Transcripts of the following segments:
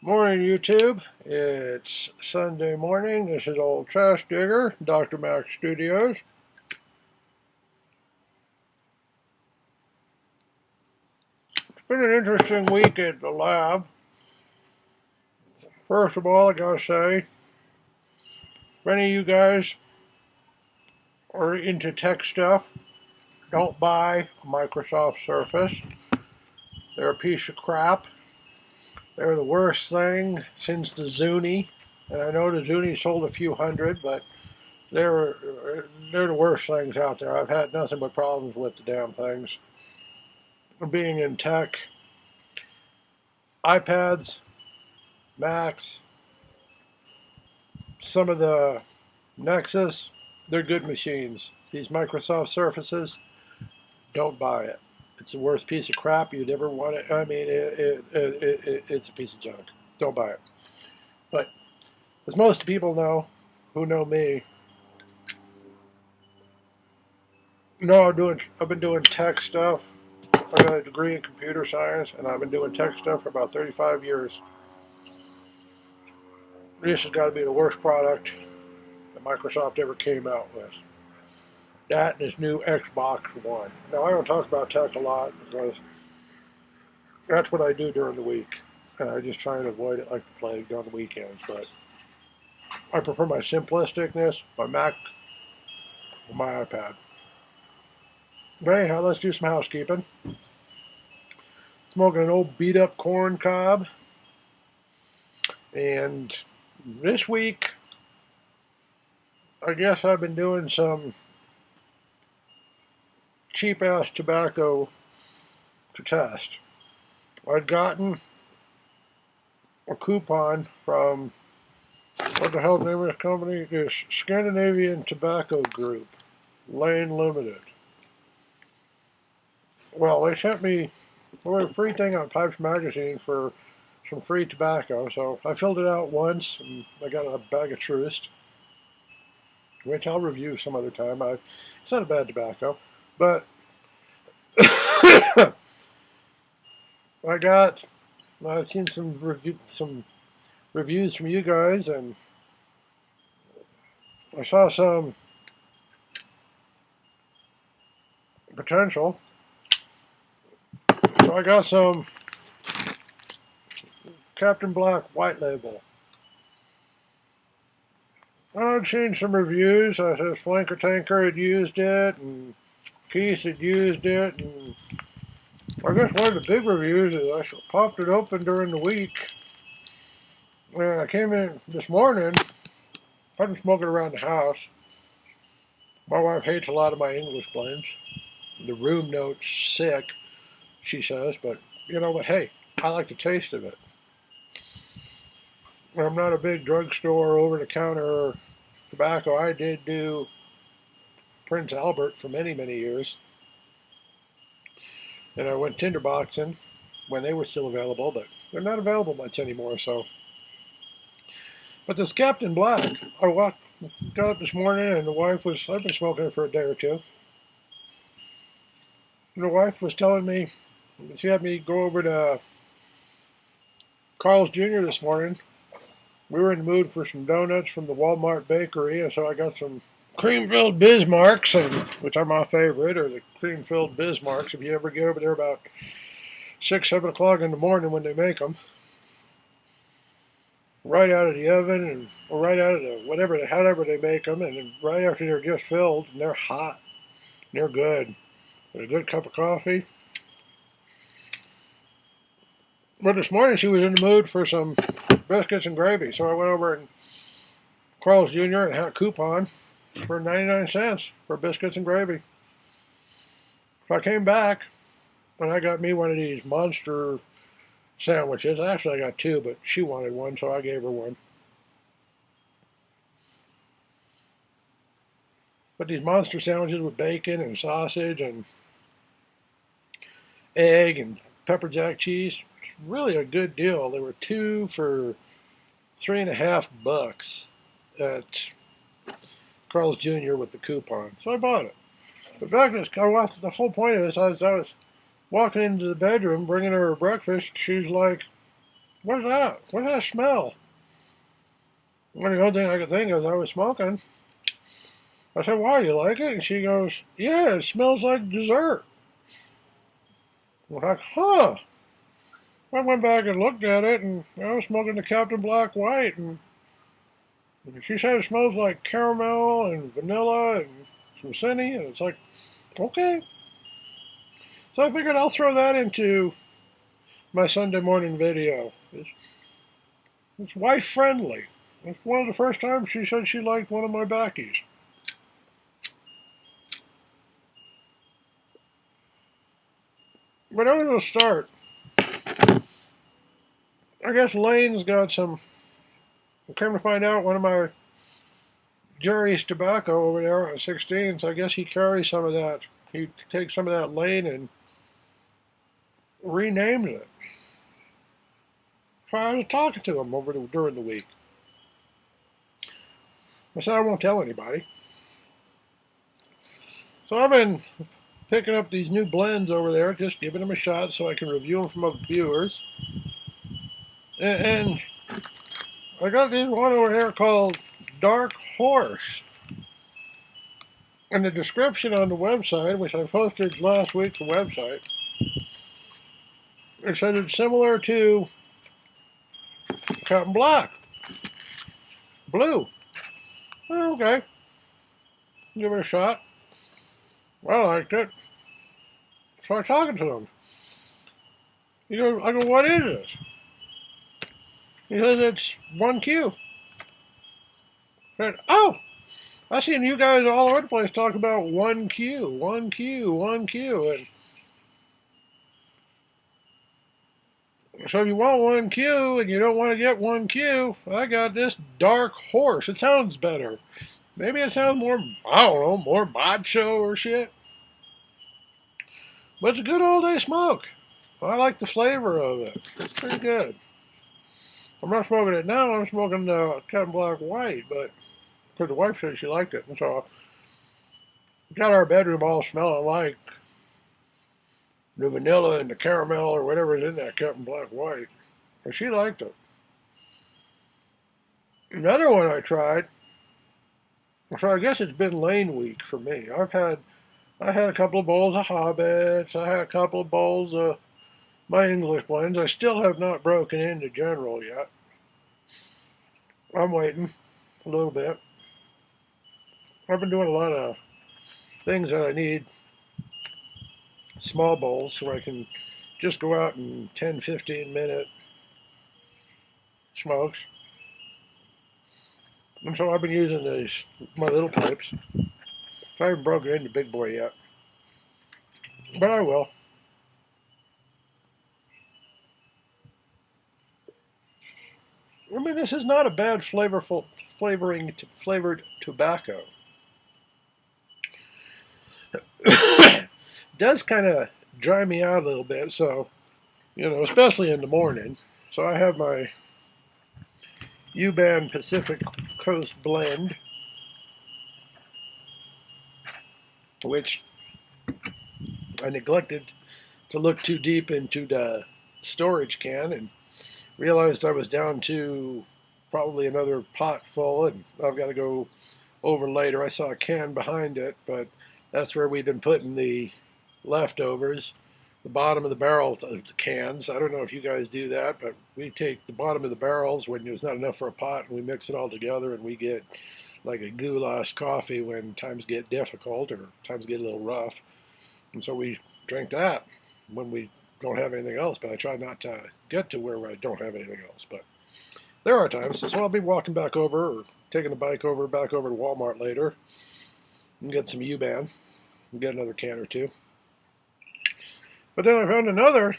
Morning, YouTube. It's Sunday morning. This is Old Trash Digger, Dr. Mac Studios. It's been an interesting week at the lab. First of all, I gotta say, if any of you guys are into tech stuff, don't buy a Microsoft Surface. They're a piece of crap. They're the worst thing since the Zuni. And I know the Zuni sold a few hundred, but they're the worst things out there. I've had nothing but problems with the damn things. Being in tech, iPads, Macs, some of the Nexus, they're good machines. These Microsoft Surfaces, don't buy it. It's the worst piece of crap you'd ever want it. I mean, it's a piece of junk. Don't buy it. But as most people know, who know me, I've been doing tech stuff. I got a degree in computer science, and I've been doing tech stuff for about 35 years. This has got to be the worst product that Microsoft ever came out with. That and this new Xbox One. Now, I don't talk about tech a lot because that's what I do during the week. And I just try and avoid it like the plague on the weekends. But I prefer my simplisticness, my Mac, or my iPad. But anyhow, let's do some housekeeping. Smoking an old beat up corn cob. And this week, I guess I've been doing some cheap ass tobacco to test. I'd gotten a coupon from, what the hell's the name of this company? This Scandinavian Tobacco Group, Lane Limited. Well, they sent me a free thing on Pipes Magazine for some free tobacco, so I filled it out once, and I got a bag of Truist, which I'll review some other time. It's not a bad tobacco, but I've seen some reviews from you guys, and I saw some potential. So I got some Captain Black White Label. I'd seen some reviews. I said Flanker Tanker had used it, and Keith had used it, and I guess one of the big reviews is I popped it open during the week. And I came in this morning. I've been smoking around the house. My wife hates a lot of my English blends. The room note's sick, she says, but you know what? Hey, I like the taste of it. I'm not a big drugstore over-the-counter tobacco. I did do Prince Albert for many, many years. And I went tinderboxing when they were still available, but they're not available much anymore, so. But this Captain Black, got up this morning and I've been smoking it for a day or two. And the wife was telling me, she had me go over to Carl's Jr. this morning. We were in the mood for some donuts from the Walmart bakery, and so I got some cream-filled Bismarcks, which are my favorite, or the cream-filled Bismarcks. If you ever get over there about 6, 7 o'clock in the morning when they make them, right out of the oven, or right out of the however they make them, and then right after they're just filled, and they're hot, and they're good. With a good cup of coffee. But this morning she was in the mood for some biscuits and gravy, so I went over and Carl's Jr. and had a coupon for 99 cents for biscuits and gravy. So I came back and I got me one of these monster sandwiches. Actually, I got two, but she wanted one, so I gave her one. But these monster sandwiches with bacon and sausage and egg and pepper jack cheese, it's really a good deal. There were two for $3.50 at Carl's Jr. with the coupon, so I bought it. But back to this, the whole point of this, I was walking into the bedroom, bringing her breakfast. She's like, "What's that? What's that smell?" And the only thing I could think of is I was smoking. I said, "Why, you like it?" And she goes, "Yeah, it smells like dessert." I'm like, "Huh." I went back and looked at it, and I was smoking the Captain Black White, and she said it smells like caramel and vanilla and some sandie, and it's like, okay. So I figured I'll throw that into my Sunday morning video. It's wife friendly. It's one of the first times she said she liked one of my backies. But I'm going to start. I guess Lane's got some. I came to find out one of my Jerry's tobacco over there at 16, so I guess he carries some of that. He takes some of that Lane and renames it. So I was talking to him during the week. I said I won't tell anybody. So I've been picking up these new blends over there, just giving them a shot so I can review them for my viewers. And I got this one over here called Dark Horse. And the description on the website, which I posted last week's website, it said it's similar to Captain Black. Blue. Oh, okay. Give it a shot. I liked it. So I was talking to him. I go, "What is this?" He says, "It's 1Q. I said, "Oh, I seen you guys all over the place talk about 1Q, 1Q, 1Q. And so if you want 1Q and you don't want to get 1Q, I got this Dark Horse. It sounds better. Maybe it sounds more, I don't know, more macho or shit. But it's a good all day smoke. I like the flavor of it. It's pretty good. I'm not smoking it now. I'm smoking the Captain Black White, but because the wife said she liked it. And so we got our bedroom all smelling like the vanilla and the caramel or whatever's in that Captain Black White. And she liked it. Another one I tried, so I guess it's been Lane week for me. I had a couple of bowls of Hobbits. I had a couple of bowls of my English blends. I still have not broken into General yet. I'm waiting a little bit. I've been doing a lot of things that I need small bowls so I can just go out in 10, 15 minute smokes. And so I've been using my little pipes. So I haven't broken into Big Boy yet. But I will. I mean, this is not a bad flavored tobacco. It does kind of dry me out a little bit, so, especially in the morning. So I have my U-Band Pacific Coast blend, which I neglected to look too deep into the storage can and realized I was down to probably another pot full, and I've got to go over later. I saw a can behind it, but that's where we've been putting the leftovers, the bottom of the barrel of the cans. I don't know if you guys do that, but we take the bottom of the barrels when there's not enough for a pot, and we mix it all together, and we get like a goulash coffee when times get difficult or times get a little rough. And so we drink that when we don't have anything else, but I try not to get to where I don't have anything else. But there are times, so I'll be walking back over or taking the bike back over to Walmart later and get some U-Band and get another can or two. But then I found another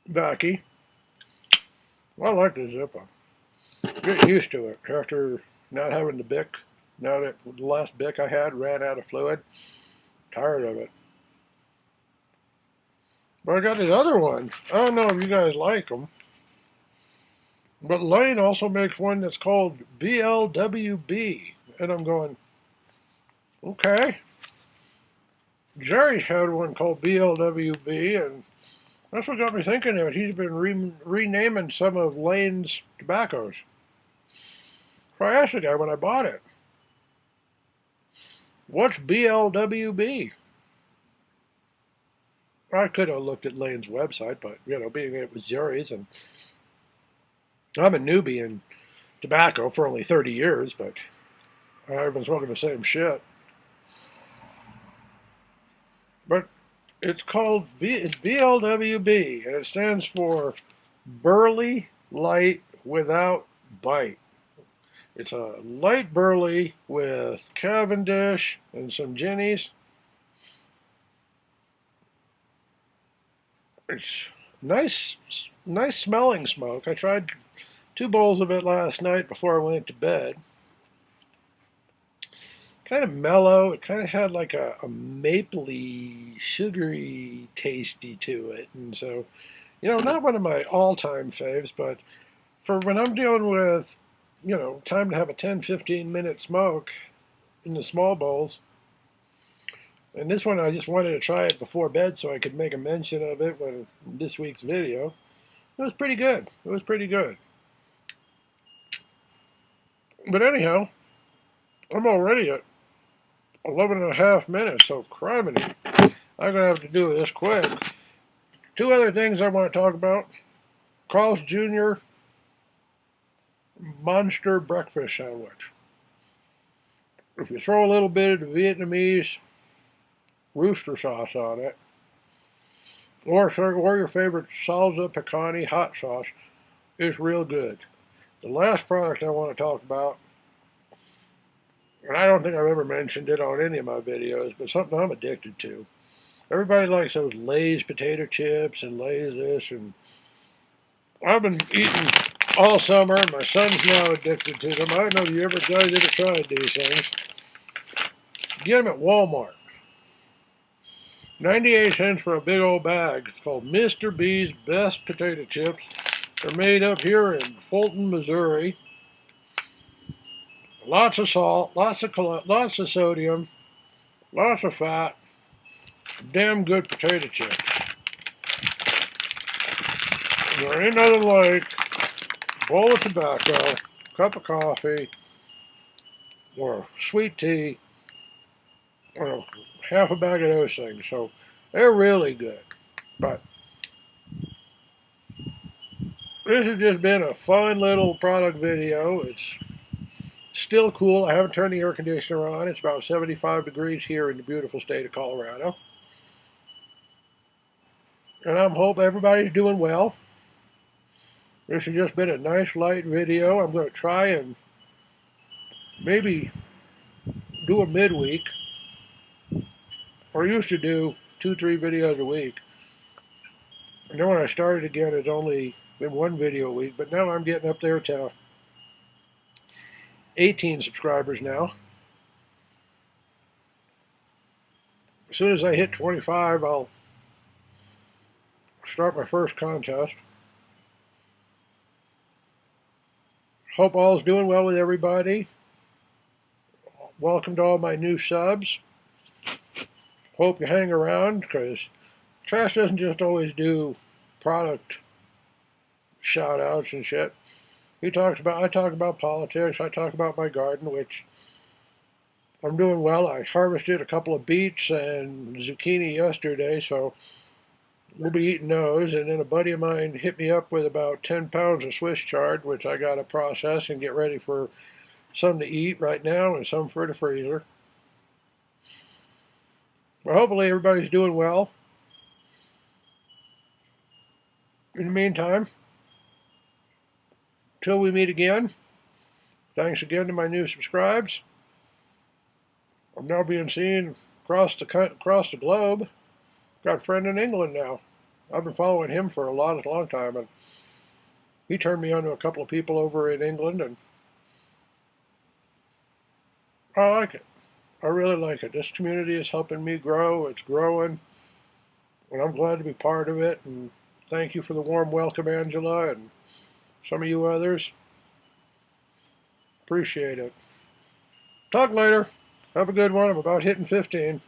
backy. Well, I like the Zippo. Get used to it after not having the Bic. Now that the last Bic I had ran out of fluid, tired of it. But I got this other one. I don't know if you guys like them. But Lane also makes one that's called blwb. And I'm going, Okay. Jerry's had one called blwb, and that's what got me thinking of it. He's been renaming some of Lane's tobaccos. So I asked the guy when I bought it, what's blwb? I could have looked at Lane's website, but, being it was Jerry's, and I'm a newbie in tobacco for only 30 years, but I've been smoking the same shit. But it's called BLWB, and it stands for Burley Light Without Bite. It's a light burley with Cavendish and some ginnies. It's nice smelling smoke. I tried 2 bowls of it last night before I went to bed. Kind of mellow. It kind of had like a mapley, sugary tasty to it. And so, not one of my all-time faves, but for when I'm dealing with, time to have a 10-15 minute smoke in the small bowls. And this one I just wanted to try it before bed so I could make a mention of it when this week's video. It was pretty good. It was pretty good. But anyhow, I'm already at 11 and a half minutes, so criminy. I'm going to have to do this quick. 2 other things I want to talk about. Carl's Jr. Monster Breakfast Sandwich. If you throw a little bit of the Vietnamese rooster sauce on it, or your favorite salsa picante hot sauce, it's real good. The last product I want to talk about, and I don't think I've ever mentioned it on any of my videos, but something I'm addicted to. Everybody likes those Lay's potato chips and Lay's this, and I've been eating all summer. My son's now addicted to them. I don't know if you guys ever tried these things. Get them at Walmart. 98 cents for a big old bag. It's called Mr. B's Best Potato Chips. They're made up here in Fulton, Missouri. Lots of salt, lots of sodium, lots of fat. Damn good potato chips. There ain't nothing like a bowl of tobacco, cup of coffee, or sweet tea, or half a bag of those things. So they're really good. But this has just been a fun little product video. It's still cool. I haven't turned the air conditioner on. It's about 75 degrees here in the beautiful state of Colorado. And I hope everybody's doing well. This has just been a nice light video. I'm going to try and maybe do a midweek. Or used to do 2-3 videos a week. And then when I started again, it's only been 1 video a week. But now I'm getting up there to 18 subscribers now. As soon as I hit 25, I'll start my first contest. Hope all's doing well with everybody. Welcome to all my new subs. Hope you hang around, because Trash doesn't just always do product shout outs and shit. I talk about politics, I talk about my garden, which I'm doing well. I harvested a couple of beets and zucchini yesterday, so we'll be eating those. And then a buddy of mine hit me up with about 10 pounds of Swiss chard, which I got to process and get ready for some to eat right now and some for the freezer. But hopefully everybody's doing well. In the meantime, till we meet again, thanks again to my new subscribes. I'm now being seen across the globe. Got a friend in England now. I've been following him for a long time, and he turned me on to a couple of people over in England, and I like it. I really like it. This community is helping me grow. It's growing, and I'm glad to be part of it. And thank you for the warm welcome, Angela, and some of you others. Appreciate it. Talk later. Have a good one. I'm about hitting 15.